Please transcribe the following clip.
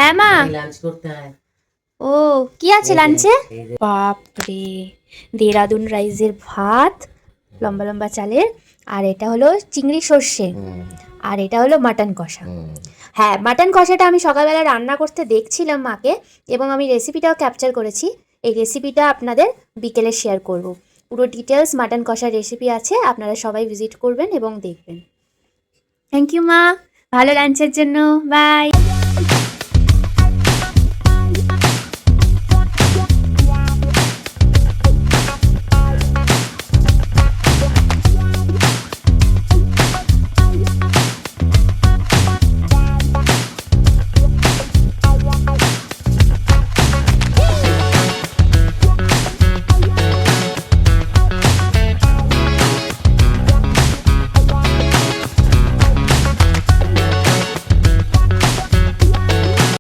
হ্যাঁ মা। লাঞ্চ করতে হয়। ও কি আছে লাঞ্চে? বাপরে, দেরাদুন রাইসের ভাত, লম্বা লম্বা চালের, আর এটা হলো চিংড়ি সর্ষে, আর এটা হলো মাটন কষা। হ্যাঁ, মাটন কষাটা আমি সকালবেলা রান্না করতে দেখছিলাম মাকে, এবং আমি রেসিপিটাও ক্যাপচার করেছি। এই রেসিপিটা আপনাদের বিকেলে শেয়ার করব। পুরো ডিটেলস মাটন কষার রেসিপি আছে, আপনারা সবাই ভিজিট করবেন এবং দেখবেন। থ্যাংক ইউ মা, ভালো লাঞ্চের জন্য। বাই।